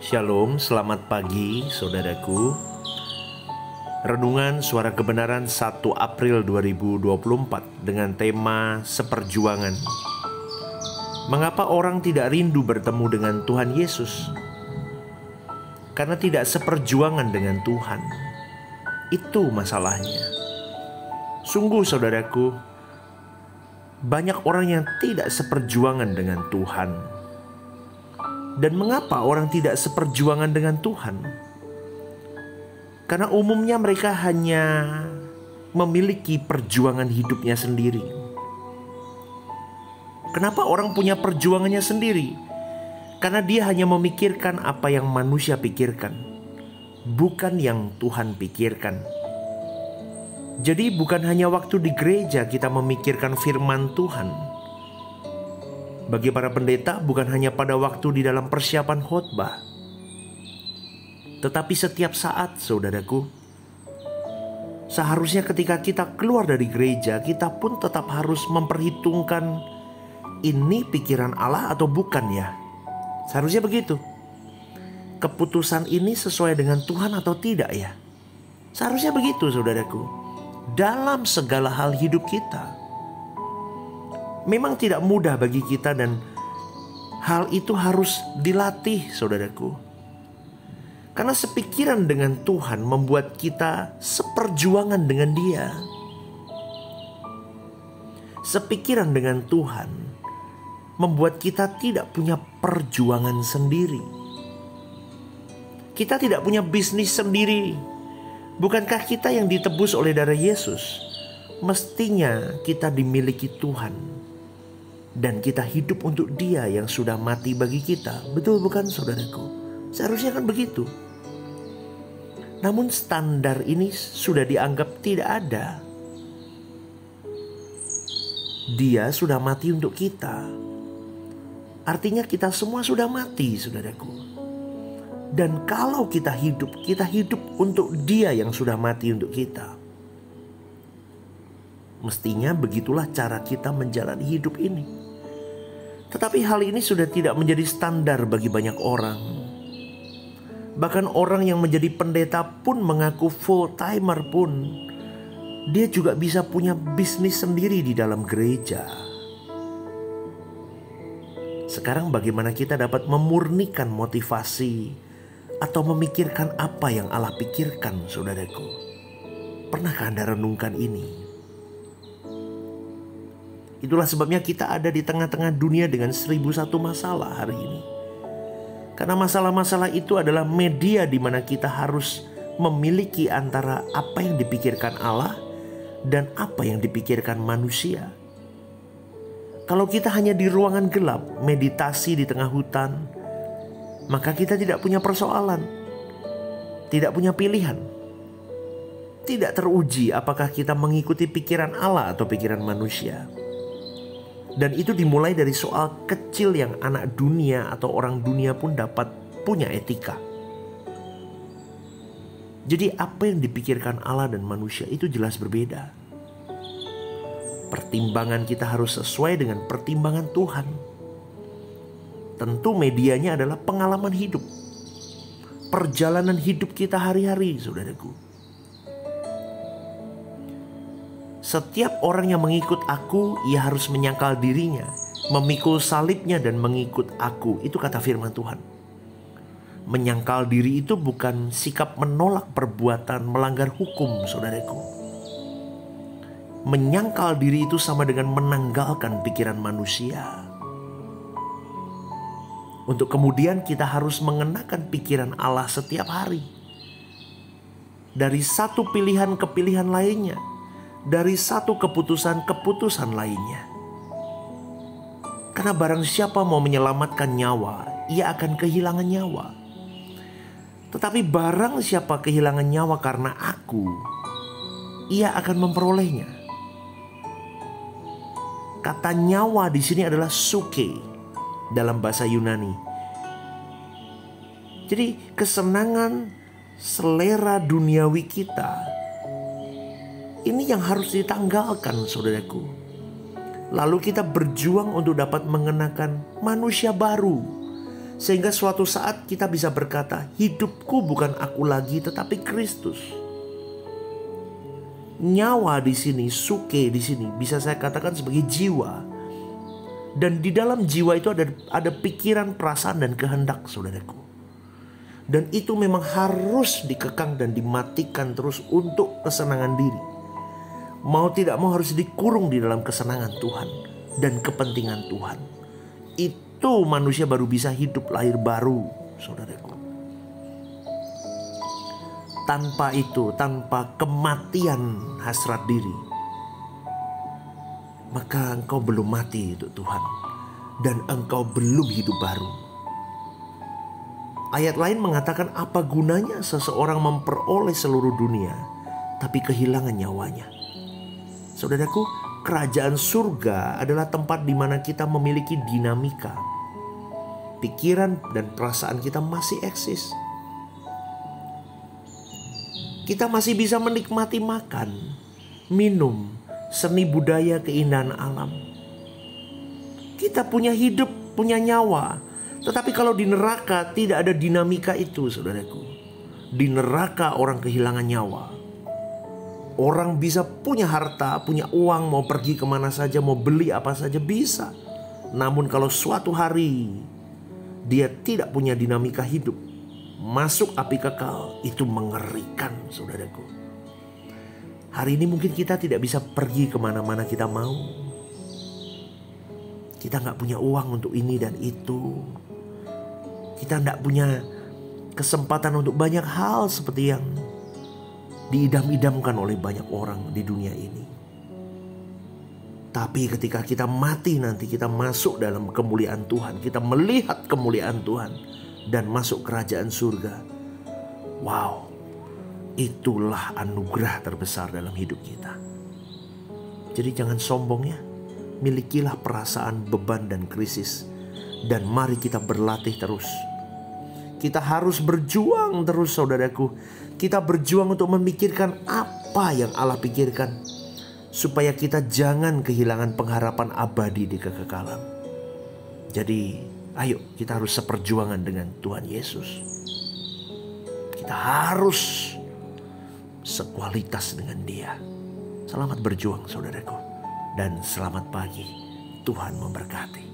Shalom, selamat pagi saudaraku. Renungan Suara Kebenaran 1 April 2024 dengan tema Seperjuangan. Mengapa orang tidak rindu bertemu dengan Tuhan Yesus? Karena tidak seperjuangan dengan Tuhan. Itu masalahnya. Sungguh saudaraku, banyak orang yang tidak seperjuangan dengan Tuhan. Dan mengapa orang tidak seperjuangan dengan Tuhan? Karena umumnya mereka hanya memiliki perjuangan hidupnya sendiri. Kenapa orang punya perjuangannya sendiri? Karena dia hanya memikirkan apa yang manusia pikirkan, bukan yang Tuhan pikirkan. Jadi bukan hanya waktu di gereja kita memikirkan firman Tuhan. Bagi para pendeta, bukan hanya pada waktu di dalam persiapan khotbah, tetapi setiap saat, saudaraku. Seharusnya ketika kita keluar dari gereja, kita pun tetap harus memperhitungkan, ini pikiran Allah atau bukan ya? Seharusnya begitu. Keputusan ini sesuai dengan Tuhan atau tidak ya? Seharusnya begitu, saudaraku. Dalam segala hal hidup kita. Memang tidak mudah bagi kita dan hal itu harus dilatih, saudaraku. Karena sepikiran dengan Tuhan membuat kita seperjuangan dengan Dia. Sepikiran dengan Tuhan membuat kita tidak punya perjuangan sendiri. Kita tidak punya bisnis sendiri. Bukankah kita yang ditebus oleh darah Yesus? Mestinya kita dimiliki Tuhan. Dan kita hidup untuk Dia yang sudah mati bagi kita. Betul bukan saudaraku? Seharusnya kan begitu. Namun standar ini sudah dianggap tidak ada. Dia sudah mati untuk kita. Artinya kita semua sudah mati, saudaraku. Dan kalau kita hidup untuk Dia yang sudah mati untuk kita. Mestinya begitulah cara kita menjalani hidup ini. Tetapi hal ini sudah tidak menjadi standar bagi banyak orang. Bahkan orang yang menjadi pendeta pun mengaku full timer pun, dia juga bisa punya bisnis sendiri di dalam gereja. Sekarang bagaimana kita dapat memurnikan motivasi atau memikirkan apa yang Allah pikirkan, saudaraku? Pernahkah Anda renungkan ini? Itulah sebabnya kita ada di tengah-tengah dunia dengan 1001 masalah hari ini. Karena masalah-masalah itu adalah media di mana kita harus memiliki antara apa yang dipikirkan Allah dan apa yang dipikirkan manusia. Kalau kita hanya di ruangan gelap, meditasi di tengah hutan, maka kita tidak punya persoalan, tidak punya pilihan. Tidak teruji apakah kita mengikuti pikiran Allah atau pikiran manusia. Dan itu dimulai dari soal kecil yang anak dunia atau orang dunia pun dapat punya etika. Jadi apa yang dipikirkan Allah dan manusia itu jelas berbeda. Pertimbangan kita harus sesuai dengan pertimbangan Tuhan. Tentu medianya adalah pengalaman hidup. Perjalanan hidup kita hari-hari, saudaraku. Setiap orang yang mengikut aku, ia harus menyangkal dirinya, memikul salibnya dan mengikut aku. Itu kata firman Tuhan. Menyangkal diri itu bukan sikap menolak perbuatan melanggar hukum, saudaraku. Menyangkal diri itu sama dengan menanggalkan pikiran manusia. Untuk kemudian kita harus mengenakan pikiran Allah setiap hari. Dari satu pilihan ke pilihan lainnya. Dari satu keputusan lainnya. Karena barang siapa mau menyelamatkan nyawa, ia akan kehilangan nyawa. Tetapi barang siapa kehilangan nyawa karena aku, ia akan memperolehnya. Kata nyawa di sini adalah suke dalam bahasa Yunani. Jadi kesenangan selera duniawi kita ini yang harus ditanggalkan, saudaraku. Lalu kita berjuang untuk dapat mengenakan manusia baru. Sehingga suatu saat kita bisa berkata, hidupku bukan aku lagi tetapi Kristus. Nyawa di sini, suke di sini bisa saya katakan sebagai jiwa. Dan di dalam jiwa itu ada pikiran, perasaan dan kehendak, saudaraku. Dan itu memang harus dikekang dan dimatikan terus untuk kesenangan diri. Mau tidak mau harus dikurung di dalam kesenangan Tuhan dan kepentingan Tuhan. Itu manusia baru bisa hidup lahir baru, saudaraku. Tanpa itu, tanpa kematian hasrat diri, maka engkau belum mati untuk Tuhan. Dan engkau belum hidup baru. Ayat lain mengatakan, apa gunanya seseorang memperoleh seluruh dunia tapi kehilangan nyawanya. Saudaraku, kerajaan surga adalah tempat di mana kita memiliki dinamika. Pikiran dan perasaan kita masih eksis. Kita masih bisa menikmati makan, minum, seni budaya, keindahan alam. Kita punya hidup, punya nyawa. Tetapi kalau di neraka tidak ada dinamika itu, saudaraku. Di neraka orang kehilangan nyawa. Orang bisa punya harta, punya uang, mau pergi kemana saja, mau beli apa saja bisa. Namun kalau suatu hari dia tidak punya dinamika hidup, masuk api kekal, itu mengerikan, saudaraku. Hari ini mungkin kita tidak bisa pergi kemana-mana kita mau. Kita gak punya uang untuk ini dan itu. Kita gak punya kesempatan untuk banyak hal seperti yang diidam-idamkan oleh banyak orang di dunia ini. Tapi ketika kita mati nanti, kita masuk dalam kemuliaan Tuhan. Kita melihat kemuliaan Tuhan dan masuk kerajaan surga. Wow, itulah anugerah terbesar dalam hidup kita. Jadi jangan sombong ya. Milikilah perasaan beban dan krisis. Dan mari kita berlatih terus. Kita harus berjuang terus, saudaraku. Kita berjuang untuk memikirkan apa yang Allah pikirkan, supaya kita jangan kehilangan pengharapan abadi di kekekalan. Jadi ayo kita harus seperjuangan dengan Tuhan Yesus. Kita harus sekualitas dengan Dia. Selamat berjuang, saudaraku. Dan selamat pagi. Tuhan memberkati.